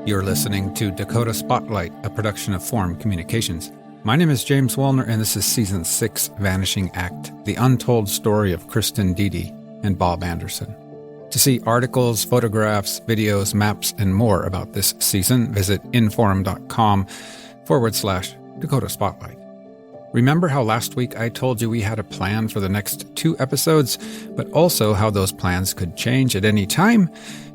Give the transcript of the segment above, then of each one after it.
You're listening to Dakota Spotlight, a production of Forum Communications. My name is James Wallner, and this is Season 6, Vanishing Act, the untold story of Kristin Diede and Bob Anderson. To see articles, photographs, videos, maps, and more about this season, visit inforum.com/Dakota Spotlight. Remember how last week I told you we had a plan for the next 2 episodes, but also how those plans could change at any time?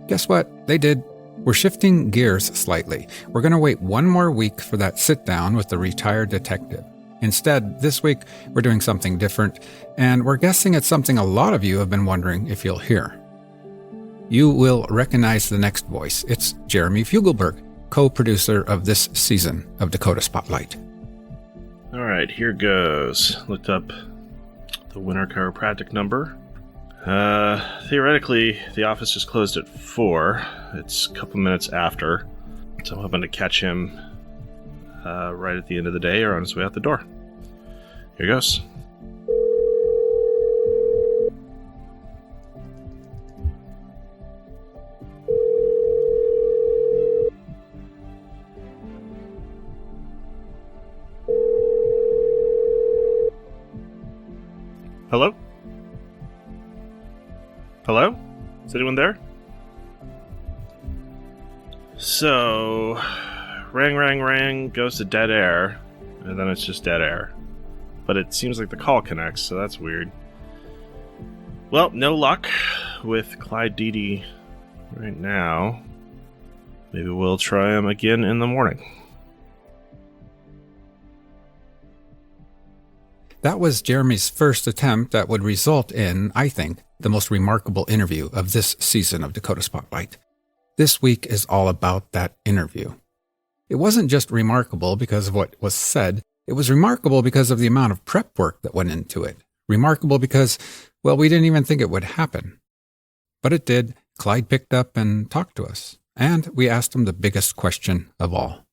Guess what? They did. We're shifting gears slightly. We're going to wait 1 more week for that sit-down with the retired detective. Instead, this week, we're doing something different, and we're guessing it's something a lot of you have been wondering if you'll hear. You will recognize the next voice. It's Jeremy Fugelberg, co-producer of this season of Dakota Spotlight. All right, here goes. Looked up the winter chiropractic number. Theoretically, the office is closed at 4. It's a couple minutes after. So I'm hoping to catch him right at the end of the day or on his way out the door. Here goes. Hello? Hello? Is anyone there? So, rang, goes to dead air, and then it's just dead air. But it seems like the call connects, so that's weird. Well, no luck with Clyde Diede right now. Maybe we'll try him again in the morning. That was Jeremy's first attempt that would result in, I think, the most remarkable interview of this season of Dakota Spotlight. This week is all about that interview. It wasn't just remarkable because of what was said, it was remarkable because of the amount of prep work that went into it. Remarkable because, well, we didn't even think it would happen. But it did. Clyde picked up and talked to us, and we asked him the biggest question of all.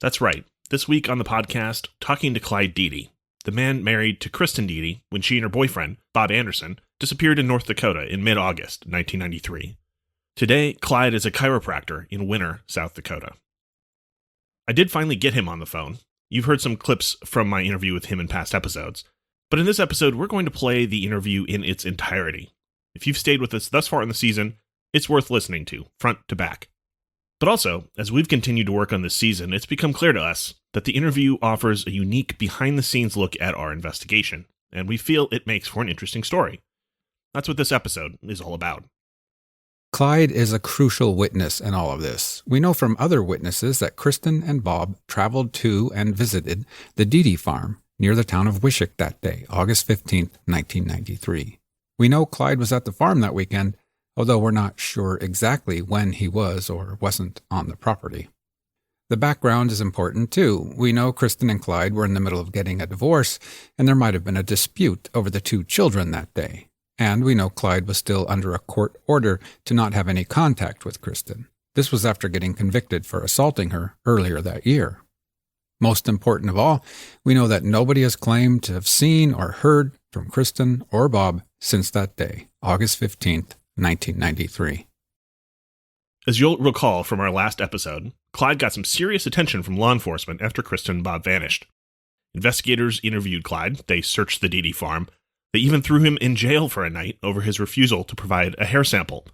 That's right. This week on the podcast, talking to Clyde Diede, the man married to Kristin Diede when she and her boyfriend, Bob Anderson, disappeared in North Dakota in mid-August 1993. Today, Clyde is a chiropractor in Winter, South Dakota. I did finally get him on the phone. You've heard some clips from my interview with him in past episodes. But in this episode, we're going to play the interview in its entirety. If you've stayed with us thus far in the season, it's worth listening to, front to back. But also, as we've continued to work on this season, it's become clear to us that the interview offers a unique behind-the-scenes look at our investigation, and we feel it makes for an interesting story. That's what this episode is all about. Clyde is a crucial witness in all of this. We know from other witnesses that Kristin and Bob traveled to and visited the Diede farm near the town of Wishek that day, August 15, 1993. We know Clyde was at the farm that weekend, although we're not sure exactly when he was or wasn't on the property. The background is important, too. We know Kristin and Clyde were in the middle of getting a divorce, and there might have been a dispute over the 2 children that day. And we know Clyde was still under a court order to not have any contact with Kristin. This was after getting convicted for assaulting her earlier that year. Most important of all, we know that nobody has claimed to have seen or heard from Kristin or Bob since that day, August 15th, 1993. As you'll recall from our last episode, Clyde got some serious attention from law enforcement after Kristin and Bob vanished. Investigators interviewed Clyde, they searched the Diede farm, they even threw him in jail for a night over his refusal to provide a hair sample.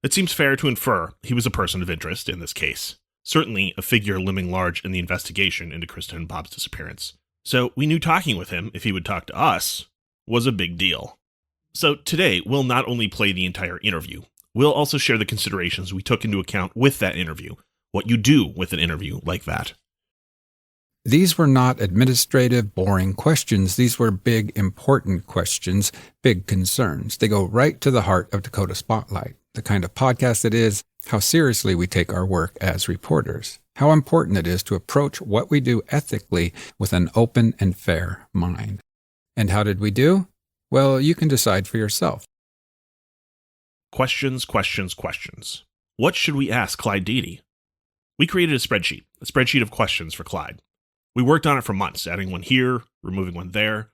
It seems fair to infer he was a person of interest in this case, certainly a figure looming large in the investigation into Kristin and Bob's disappearance. So we knew talking with him, if he would talk to us, was a big deal. So today, we'll not only play the entire interview, we'll also share the considerations we took into account with that interview, what you do with an interview like that. These were not administrative, boring questions. These were big, important questions, big concerns. They go right to the heart of Dakota Spotlight, the kind of podcast it is, how seriously we take our work as reporters, how important it is to approach what we do ethically with an open and fair mind. And how did we do? Well, you can decide for yourself. Questions. What should we ask Clyde Diede? We created a spreadsheet of questions for Clyde. We worked on it for months, adding one here, removing one there.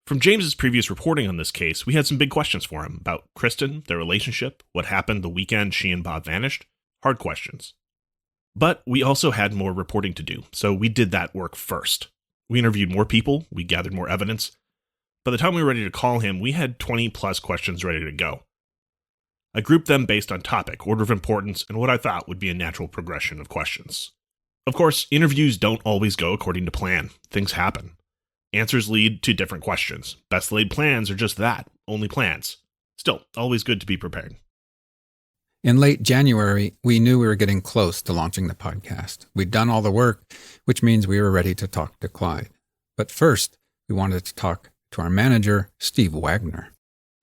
From James's previous reporting on this case, we had some big questions for him about Kristin, their relationship, what happened the weekend she and Bob vanished. Hard questions. But we also had more reporting to do, so we did that work first. We interviewed more people, we gathered more evidence. By the time we were ready to call him, we had 20 plus questions ready to go. I grouped them based on topic, order of importance, and what I thought would be a natural progression of questions. Of course, interviews don't always go according to plan. Things happen. Answers lead to different questions. Best laid plans are just that, only plans. Still, always good to be prepared. In late January, we knew we were getting close to launching the podcast. We'd done all the work, which means we were ready to talk to Clyde. But first, we wanted to talk to our manager, Steve Wagner.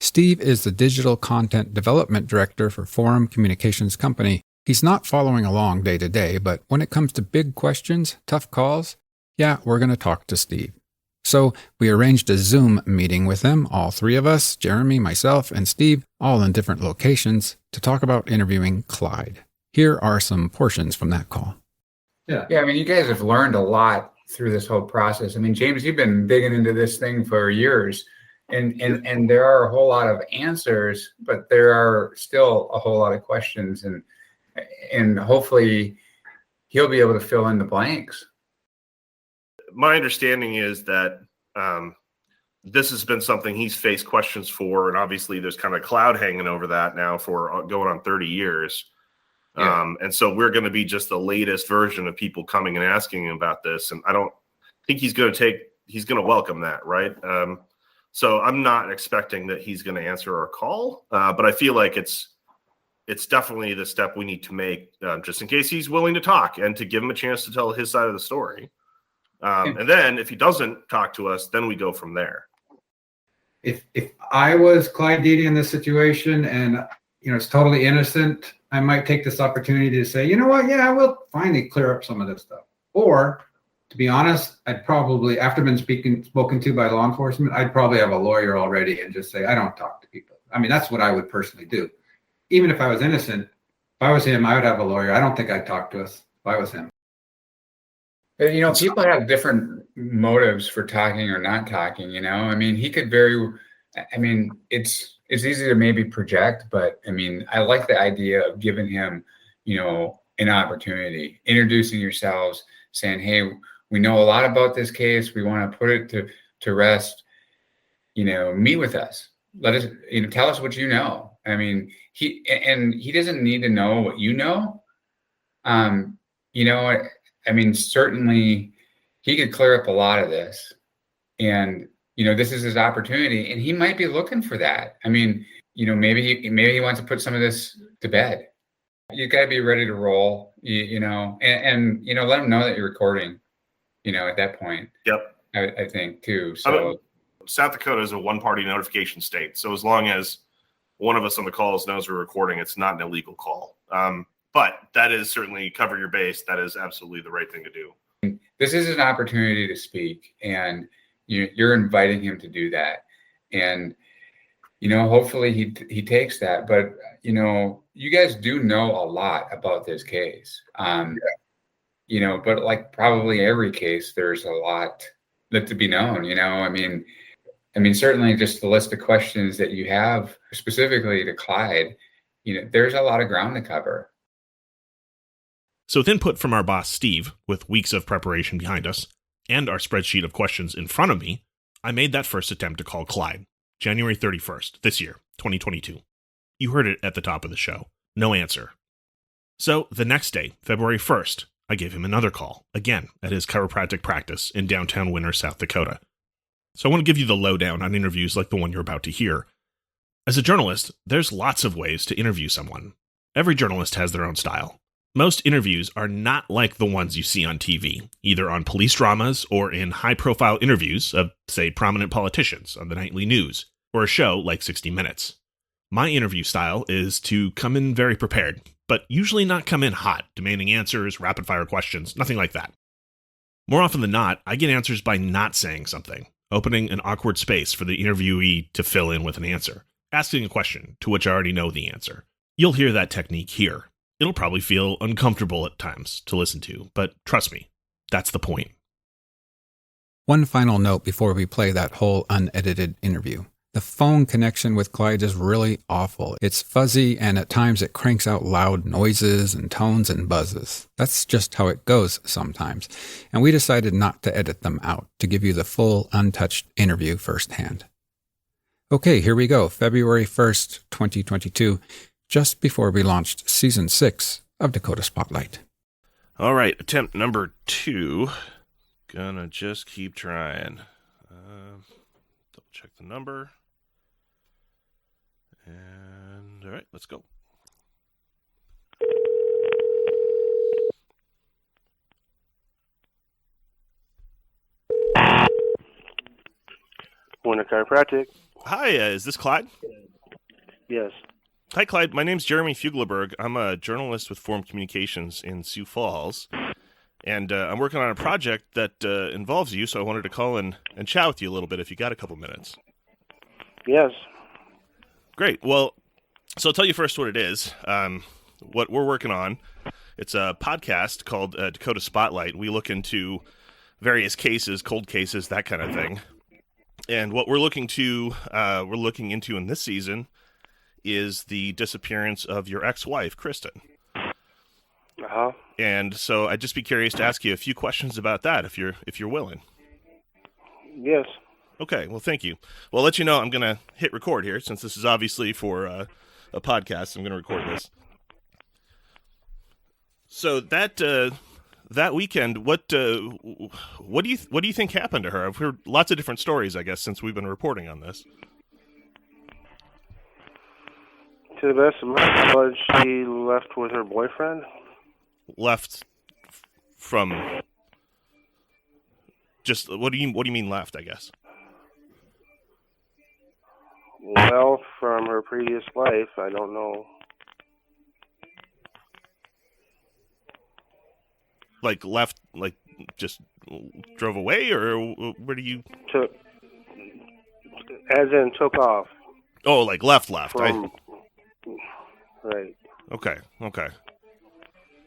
Steve is the Digital Content Development Director for Forum Communications Company. He's not following along day to day, but when it comes to big questions, tough calls, yeah, we're going to talk to Steve. So we arranged a Zoom meeting with him, all three of us, Jeremy, myself, and Steve, all in different locations, to talk about interviewing Clyde. Here are some portions from that call. Yeah, I mean, you guys have learned a lot through this whole process. I mean, James, you've been digging into this thing for years, and there are a whole lot of answers, but there are still a whole lot of questions, and hopefully he'll be able to fill in the blanks. My understanding is that this has been something he's faced questions for, and obviously there's kind of a cloud hanging over that now for going on 30 years. Yeah. And so we're going to be just the latest version of people coming and asking him about this. And I don't think he's going to welcome that, right? So I'm not expecting that he's going to answer our call, but I feel like it's definitely the step we need to make, just in case he's willing to talk and to give him a chance to tell his side of the story. And then if he doesn't talk to us, then we go from there. If I was Clyde Diede in this situation and, it's totally innocent, I might take this opportunity to say, you know what? Yeah, I will finally clear up some of this stuff. Or to be honest, I'd probably, after been spoken to by law enforcement, I'd probably have a lawyer already and just say, I don't talk to people. I mean, that's what I would personally do. Even if I was innocent, if I was him, I would have a lawyer. I don't think I'd talk to us if I was him. People have different motives for talking or not talking, I mean, he could it's easy to maybe project, but I mean, I like the idea of giving him, an opportunity, introducing yourselves, saying, hey, we know a lot about this case. We want to put it to rest, meet with us. Let us, tell us what you know. I mean, he doesn't need to know what you know. I mean, certainly he could clear up a lot of this, and, this is his opportunity, and he might be looking for that. I mean, maybe he wants to put some of this to bed. You got to be ready to roll, and let him know that you're recording, at that point. Yep. I think too. So South Dakota is a one-party notification state. So as long as one of us on the calls knows we're recording, it's not an illegal call. But that is certainly cover your base. That is absolutely the right thing to do. This is an opportunity to speak, and you're inviting him to do that. And, hopefully he takes that. But, you guys do know a lot about this case. But like probably every case, there's a lot that to be known, I mean, certainly just the list of questions that you have specifically to Clyde, there's a lot of ground to cover. So with input from our boss, Steve, with weeks of preparation behind us, and our spreadsheet of questions in front of me, I made that first attempt to call Clyde, January 31st, this year, 2022. You heard it at the top of the show. No answer. So the next day, February 1st, I gave him another call, again at his chiropractic practice in downtown Winter, South Dakota. So I want to give you the lowdown on interviews like the one you're about to hear. As a journalist, there's lots of ways to interview someone. Every journalist has their own style. Most interviews are not like the ones you see on TV, either on police dramas or in high-profile interviews of, say, prominent politicians on the nightly news, or a show like 60 Minutes. My interview style is to come in very prepared, but usually not come in hot, demanding answers, rapid-fire questions, nothing like that. More often than not, I get answers by not saying something, opening an awkward space for the interviewee to fill in with an answer, asking a question to which I already know the answer. You'll hear that technique here. It'll probably feel uncomfortable at times to listen to, but trust me, that's the point. One final note before we play that whole unedited interview. The phone connection with Clyde is really awful. It's fuzzy, and at times it cranks out loud noises and tones and buzzes. That's just how it goes sometimes. And we decided not to edit them out, to give you the full, untouched interview firsthand. Okay, here we go. February 1st, 2022, just before we launched Season 6 of Dakota Spotlight. All right, attempt number 2. Gonna just keep trying. Double check the number. And, all right, let's go. Winter chiropractic. Hi, is this Clyde? Yes. Hi, Clyde. My name's Jeremy Fuglerberg. I'm a journalist with Forum Communications in Sioux Falls, and I'm working on a project that involves you, so I wanted to call and chat with you a little bit if you got a couple minutes. Yes. Great. Well, so I'll tell you first what it is. What we're working on, it's a podcast called Dakota Spotlight. We look into various cases, cold cases, that kind of thing. And what we're looking into in this season is the disappearance of your ex-wife, Kristin. Uh-huh. And so I'd just be curious to ask you a few questions about that, if you're willing. Yes. Okay, well, thank you. Well, I'll let you know I'm going to hit record here, since this is obviously for a podcast. I'm going to record this. So that weekend, what do you think happened to her? I've heard lots of different stories, I guess, since we've been reporting on this. To the best of my knowledge, she left with her boyfriend. Left from just what do you mean left, I guess? Well, from her previous life, I don't know. Like left, like just drove away, or where do you? As in took off. Oh, like left. Right. Okay.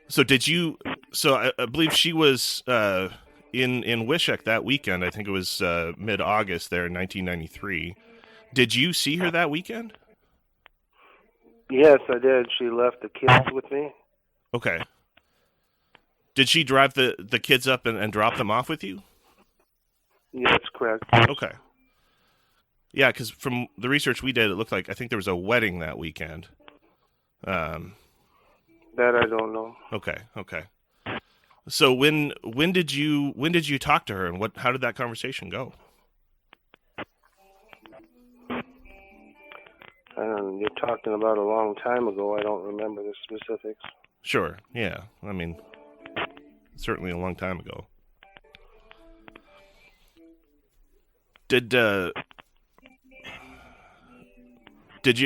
So did you? So I believe she was in Wishek that weekend. I think it was mid-August there in 1993. Did you see her that weekend? Yes, I did. She left the kids with me. Okay. Did she drive the kids up and drop them off with you? Yeah, that's correct. Okay. Yeah, because from the research we did, it looked like I think there was a wedding that weekend. That I don't know. Okay. So when did you talk to her, and how did that conversation go? You're talking about a long time ago. I don't remember the specifics. Sure. Yeah. I mean, certainly a long time ago. Did you?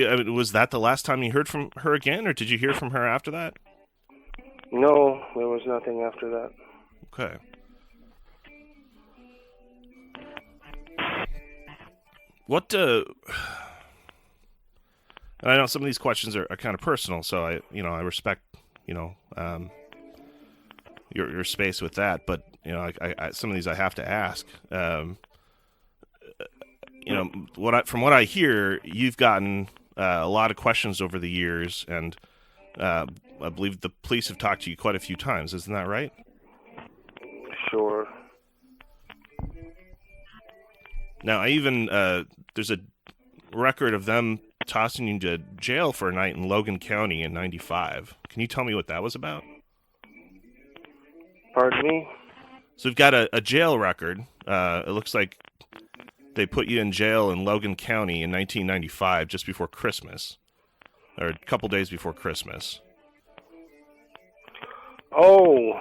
I mean, was that the last time you heard from her again, or did you hear from her after that? No, there was nothing after that. Okay. What? And I know some of these questions are kind of personal, so I respect your space with that. But I some of these I have to ask. From what I hear, you've gotten a lot of questions over the years, and I believe the police have talked to you quite a few times. Isn't that right? Sure. Now, I even there's a record of them tossing you to jail for a night in Logan County in '95. Can you tell me what that was about? Pardon me? So we've got a jail record. It looks like they put you in jail in Logan County in 1995, just before Christmas, or a couple days before Christmas. Oh,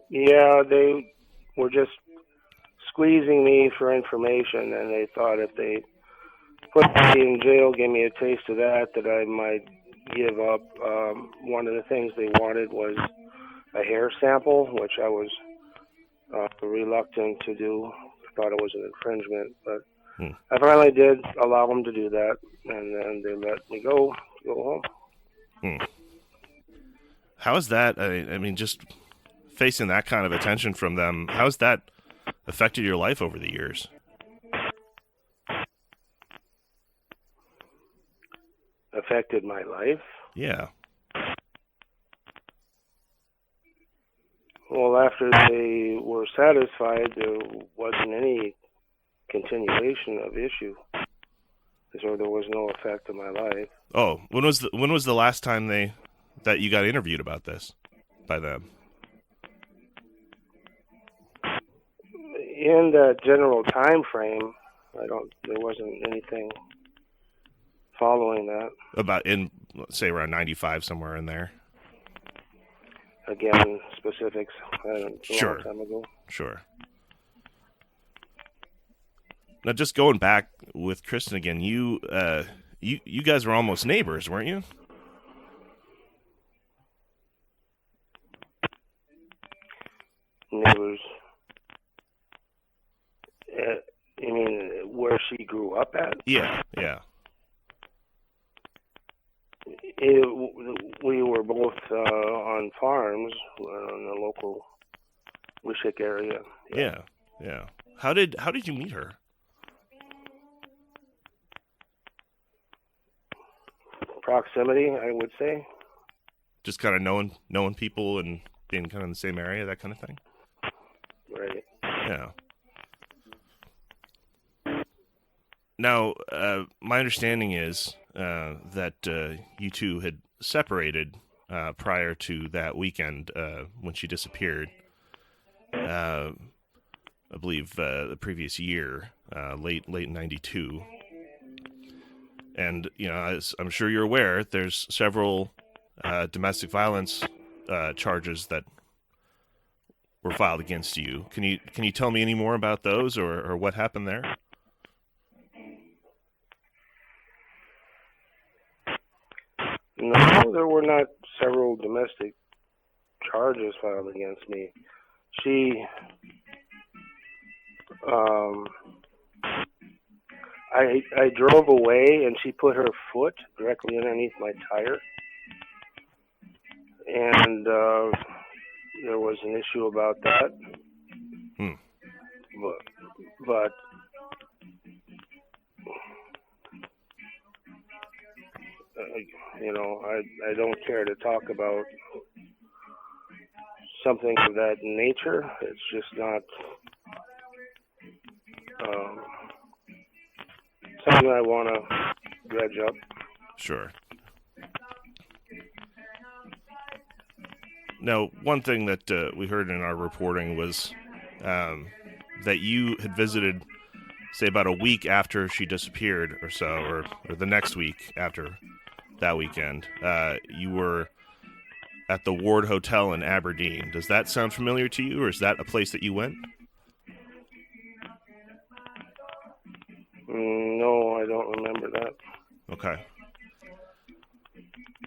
yeah, they were just squeezing me for information, and they thought if they put me in jail, give me a taste of that I might give up. One of the things they wanted was a hair sample, which I was reluctant to do. I thought it was an infringement, but I finally did allow them to do that, and then they let me go home. How is that? I mean, just facing that kind of attention from them, how has that affected your life over the years? affected my life. Yeah. Well, after they were satisfied, there wasn't any continuation of issue, so there was no effect on my life. Oh, when was the last time that you got interviewed about this by them? In that general time frame, there wasn't anything following that. About in, let's say, around 95, somewhere in there. Again, specifics. Sure. A long time ago. Sure. Now, just going back with Kristin again, you guys were almost neighbors, weren't you? Neighbors. You mean where she grew up at? Yeah. We were both on farms in the local Wishek area. Yeah. How did you meet her? Proximity, I would say. Just kind of knowing people and being kind of in the same area, that kind of thing. Right. Yeah. Now, my understanding is that you two had separated prior to that weekend when she disappeared. I believe the previous year, late in '92. And as I'm sure you're aware, there's several domestic violence charges that were filed against you. Can you tell me any more about those or what happened there? No, there were not several domestic charges filed against me. She, I drove away and she put her foot directly underneath my tire. And there was an issue about that. But I don't care to talk about something of that nature. It's just not something I want to dredge up. Sure. Now, one thing that we heard in our reporting was that you had visited, say, about a week after she disappeared or so, or the next week after that weekend. You were at the Ward Hotel in Aberdeen. Does that sound familiar to you, or is that a place that you went? No, I don't remember that. Okay.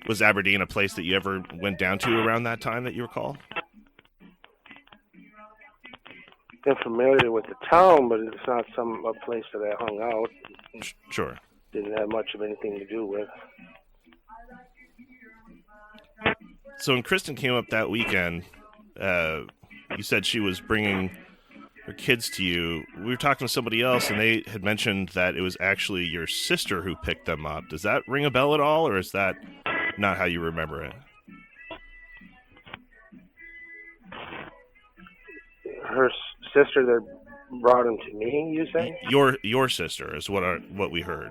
Was Aberdeen a place that you ever went down to around that time that you recall? I'm familiar with the town, but it's not a place that I hung out. Sure. Didn't have much of anything to do with. So when Kristin came up that weekend, you said she was bringing her kids to you. We were talking to somebody else, and they had mentioned that it was actually your sister who picked them up. Does that ring a bell at all, or is that not how you remember it? Her sister that brought him to me, you say? Your sister is what we heard.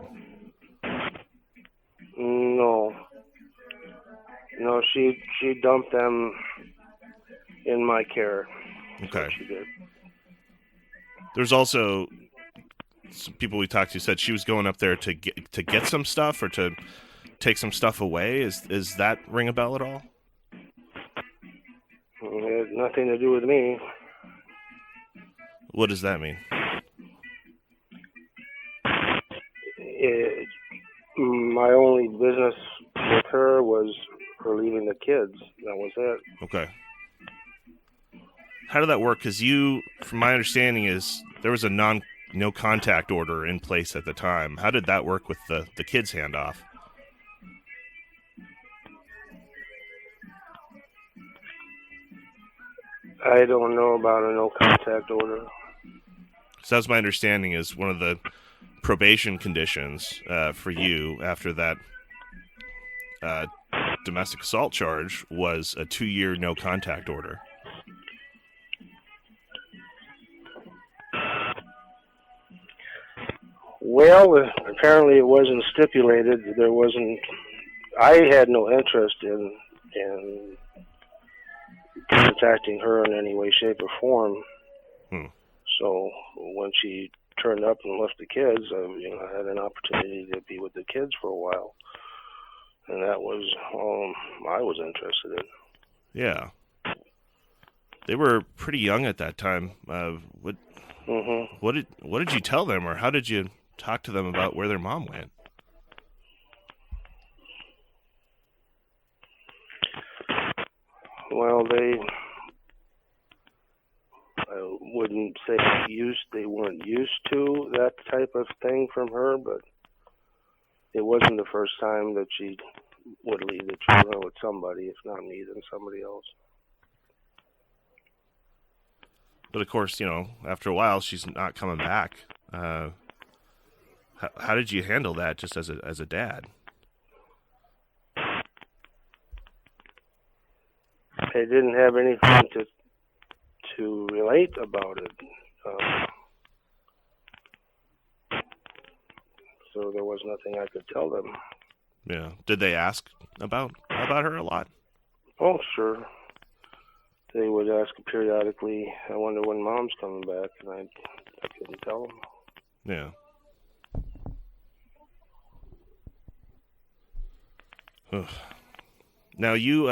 No, she dumped them in my care. Okay. She did. There's also some people we talked to said she was going up there to get some stuff or to take some stuff away. Is that ring a bell at all? It had nothing to do with me. What does that mean? My only business with her was her leaving the kids. That was it. Okay. How did that work? Because from my understanding, is there was a no contact order in place at the time. How did that work with the kids' handoff? I don't know about a no contact order. So that's my understanding, is one of the probation conditions for you after that domestic assault charge was a 2-year no contact order. Well, apparently it wasn't stipulated. There wasn't. I had no interest in contacting her in any way, shape, or form. So when she turned up and left the kids, I had an opportunity to be with the kids for a while, and that was all I was interested in. Yeah, they were pretty young at that time. What did you tell them, or how did you talk to them about where their mom went? Well, I wouldn't say they weren't used to that type of thing from her, but it wasn't the first time that she would leave the children with somebody, if not me, then somebody else. But of course, after a while, she's not coming back. How did you handle that, just as a dad? I didn't have anything to relate about it, so there was nothing I could tell them. Yeah. Did they ask about her a lot? Oh, sure. They would ask periodically, I wonder when Mom's coming back, and I couldn't tell them. Yeah. Ugh. Now you,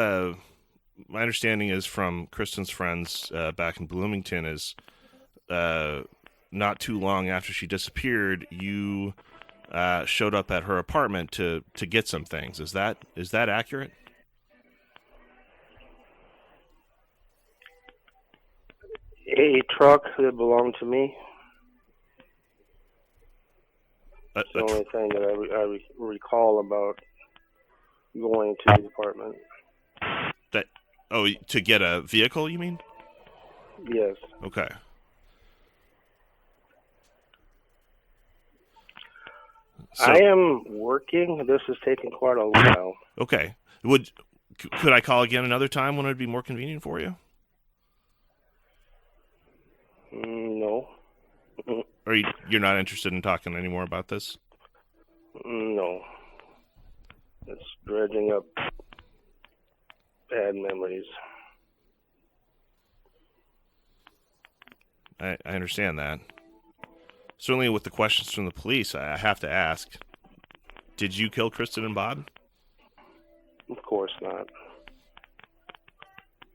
my understanding is from Kristin's friends back in Bloomington is not too long after she disappeared, you showed up at her apartment to get some things. Is that accurate? A truck that belonged to me. That's the only thing that I recall about going to the apartment. To get a vehicle, you mean? Yes. Okay. So, I am working. This is taking quite a while. Okay. Could I call again another time when it would be more convenient for you? No. Or you're not interested in talking anymore about this? No. It's dredging up bad memories. I understand that. Certainly with the questions from the police, I have to ask, did you kill Kristin and Bob? Of course not.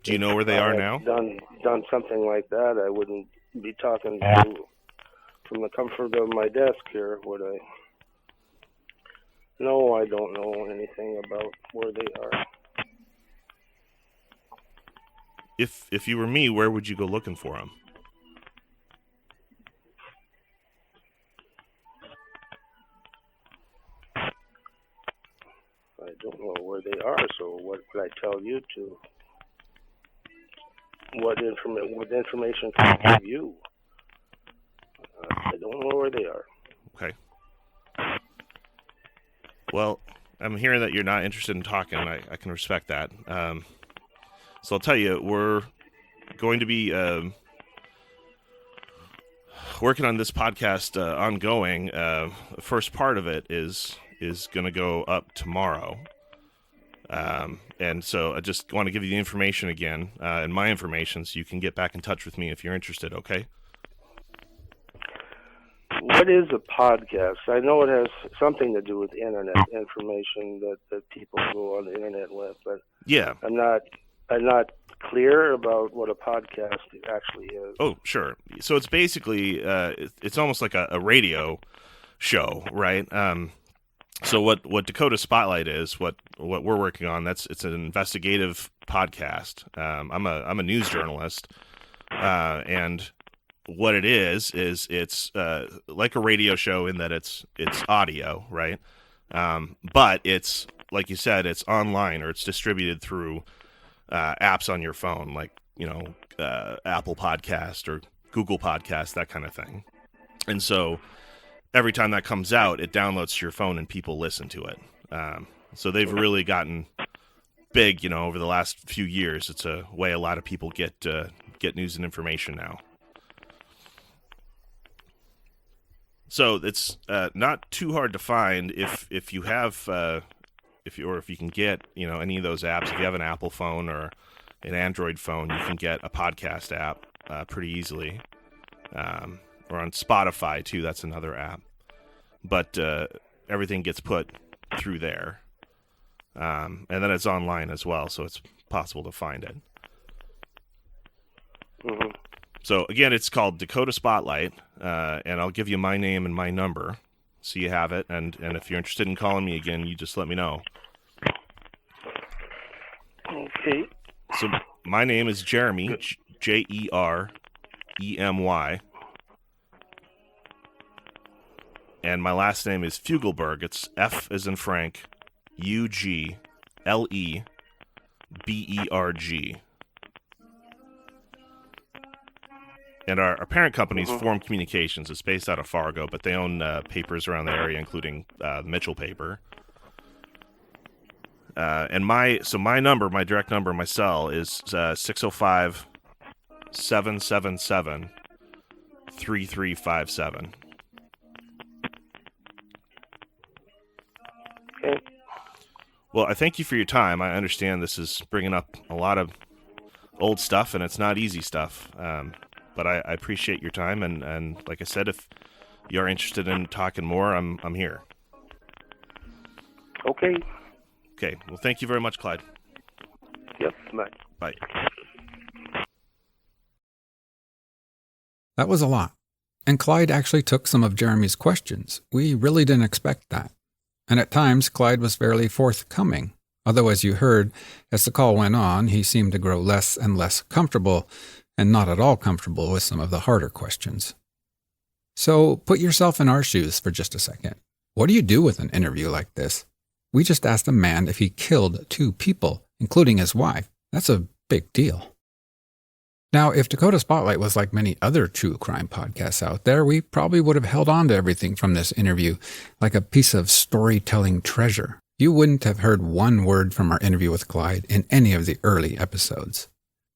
Do you know where they are now? Done something like that, I wouldn't be talking to you from the comfort of my desk here, would I? No, I don't know anything about where they are. If you were me, where would you go looking for them? I don't know where they are, so what could I tell you to? What information can I give you? I don't know where they are. Okay. Well, I'm hearing that you're not interested in talking. I can respect that. So I'll tell you, we're going to be working on this podcast ongoing. The first part of it is going to go up tomorrow. And so I just want to give you the information again, and my information, so you can get back in touch with me if you're interested, okay? What is a podcast? I know it has something to do with internet information that people go on the internet with, but yeah, I'm not clear about what a podcast actually is. Oh, sure. So it's basically it's almost like a radio show, right? So what Dakota Spotlight is, what we're working on, it's an investigative podcast. I'm a news journalist, and what it is it's like a radio show in that it's audio, right? But it's, like you said, it's online, or it's distributed through apps on your phone, like Apple Podcast or Google Podcast, that kind of thing. And so every time that comes out, it downloads to your phone and people listen to it. So they've really gotten big, over the last few years. It's a way a lot of people get news and information now. So it's not too hard to find if you have if you can get any of those apps. If you have an Apple phone or an Android phone, you can get a podcast app pretty easily, or on Spotify too. That's another app, but everything gets put through there. And then it's online as well, so it's possible to find it. Mm-hmm. So again, it's called Dakota Spotlight, and I'll give you my name and my number, so you have it. And if you're interested in calling me again, you just let me know. Okay. So my name is Jeremy, Jeremy, and my last name is Fugelberg. It's F as in Frank, Ugleberg. And our parent company is Forum Communications. It's based out of Fargo, but they own papers around the area, including the Mitchell paper. And my number, my direct number, my cell is 605-777-3357. Okay. Well, I thank you for your time. I understand this is bringing up a lot of old stuff, and it's not easy stuff. But I appreciate your time, and like I said, if you're interested in talking more, I'm here. Okay. Okay. Well, thank you very much, Clyde. Yep. Bye. Bye. That was a lot. And Clyde actually took some of Jeremy's questions. We really didn't expect that. And at times, Clyde was fairly forthcoming. Although, as you heard, as the call went on, he seemed to grow less and less comfortable, and not at all comfortable with some of the harder questions. So put yourself in our shoes for just a second. What do you do with an interview like this? We just asked a man if he killed 2 people, including his wife. That's a big deal. Now, if Dakota Spotlight was like many other true crime podcasts out there, we probably would have held on to everything from this interview like a piece of storytelling treasure. You wouldn't have heard one word from our interview with Clyde in any of the early episodes.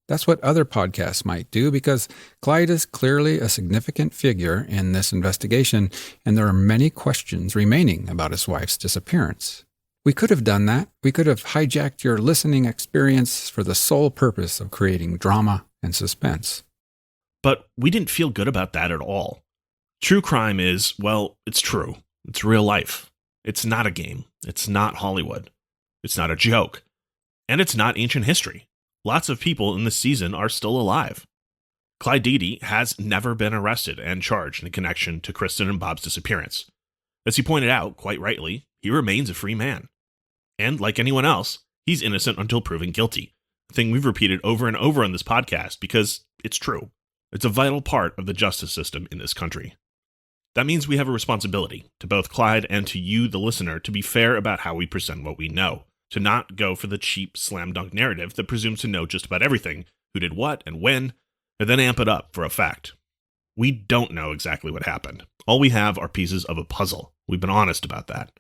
That's what other podcasts might do, because Clyde is clearly a significant figure in this investigation, and there are many questions remaining about his wife's disappearance. We could have done that. We could have hijacked your listening experience for the sole purpose of creating drama and suspense. But we didn't feel good about that at all. True crime is, well, it's true. It's real life. It's not a game. It's not Hollywood. It's not a joke. And it's not ancient history. Lots of people in this season are still alive. Clyde Diede has never been arrested and charged in connection to Kristin and Bob's disappearance. As he pointed out, quite rightly, he remains a free man. And like anyone else, he's innocent until proven guilty. A thing we've repeated over and over on this podcast because it's true. It's a vital part of the justice system in this country. That means we have a responsibility to both Clyde and to you, the listener, to be fair about how we present what we know. To not go for the cheap slam dunk narrative that presumes to know just about everything, who did what and when, and then amp it up for a fact. We don't know exactly what happened. All we have are pieces of a puzzle. We've been honest about that.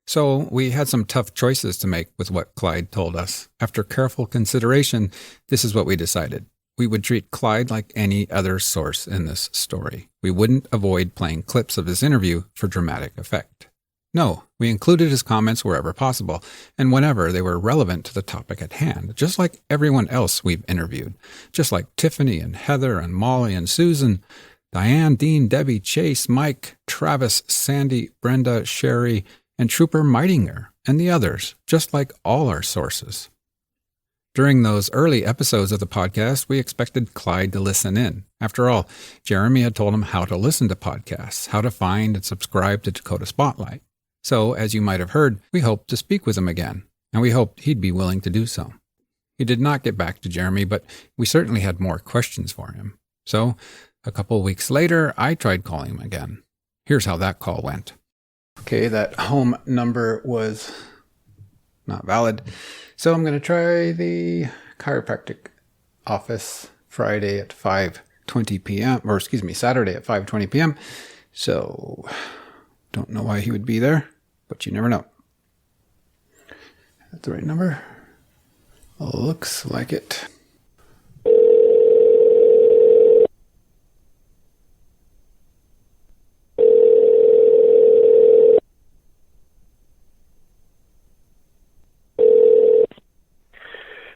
So we had some tough choices to make with what Clyde told us. After careful consideration, this is what we decided. We would treat Clyde like any other source in this story. We wouldn't avoid playing clips of his interview for dramatic effect. No, we included his comments wherever possible, and whenever they were relevant to the topic at hand, just like everyone else we've interviewed, just like Tiffany and Heather and Molly and Susan, Diane, Dean, Debbie, Chase, Mike, Travis, Sandy, Brenda, Sherry, and Trooper Meitinger, and the others, just like all our sources. During those early episodes of the podcast, we expected Clyde to listen in. After all, Jeremy had told him how to listen to podcasts, how to find and subscribe to Dakota Spotlight. So, as you might have heard, we hoped to speak with him again, and we hoped he'd be willing to do so. He did not get back to Jeremy, but we certainly had more questions for him. So, a couple weeks later, I tried calling him again. Here's how that call went. Okay, that home number was not valid. So I'm going to try the chiropractic office Saturday at 5:20 p.m. So, don't know why he would be there, but you never know. That's the right number? Looks like it.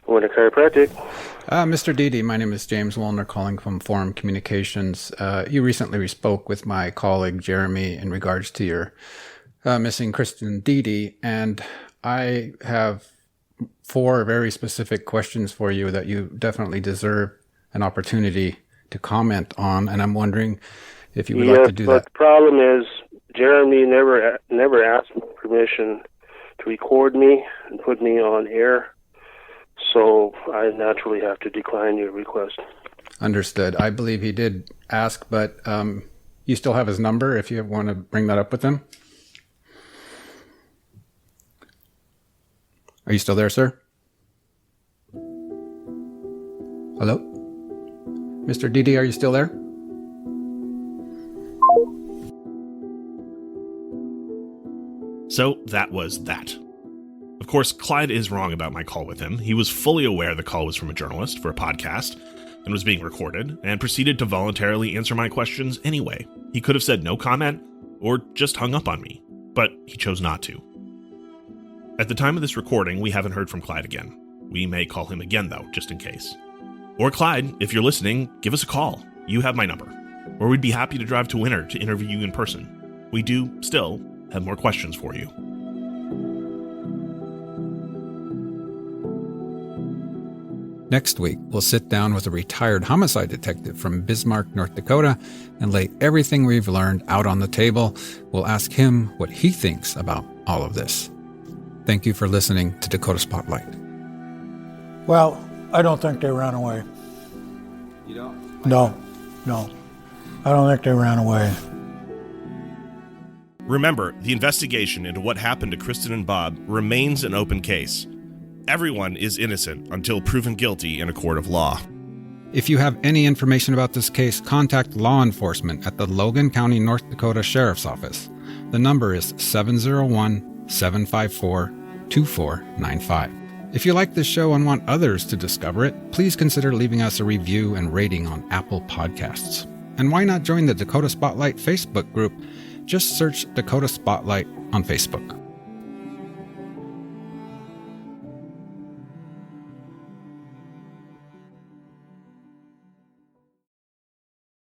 Winter Chiropractic. Mr. Diede, my name is James Wollner, calling from Forum Communications. You recently spoke with my colleague Jeremy in regards to your missing Kristin Diede, and I have 4 very specific questions for you that you definitely deserve an opportunity to comment on, and I'm wondering if you would like to do that. But the problem is Jeremy never asked me permission to record me and put me on air, so I naturally have to decline your request. Understood. I believe he did ask, but you still have his number if you want to bring that up with him. Are you still there, sir? Hello? Mr. Diede, are you still there? So that was that. Of course, Clyde is wrong about my call with him. He was fully aware the call was from a journalist for a podcast and was being recorded, and proceeded to voluntarily answer my questions anyway. He could have said no comment or just hung up on me, but he chose not to. At the time of this recording, we haven't heard from Clyde again. We may call him again, though, just in case. Or Clyde, if you're listening, give us a call. You have my number. Or we'd be happy to drive to Winter to interview you in person. We do still have more questions for you. Next week, we'll sit down with a retired homicide detective from Bismarck, North Dakota, and lay everything we've learned out on the table. We'll ask him what he thinks about all of this. Thank you for listening to Dakota Spotlight. Well, I don't think they ran away. You don't? No. I don't think they ran away. Remember, the investigation into what happened to Kristin and Bob remains an open case. Everyone is innocent until proven guilty in a court of law. If you have any information about this case, contact law enforcement at the Logan County, North Dakota Sheriff's Office. The number is 701-754-2495. If you like this show and want others to discover it, please consider leaving us a review and rating on Apple Podcasts. And why not join the Dakota Spotlight Facebook group? Just search Dakota Spotlight on Facebook.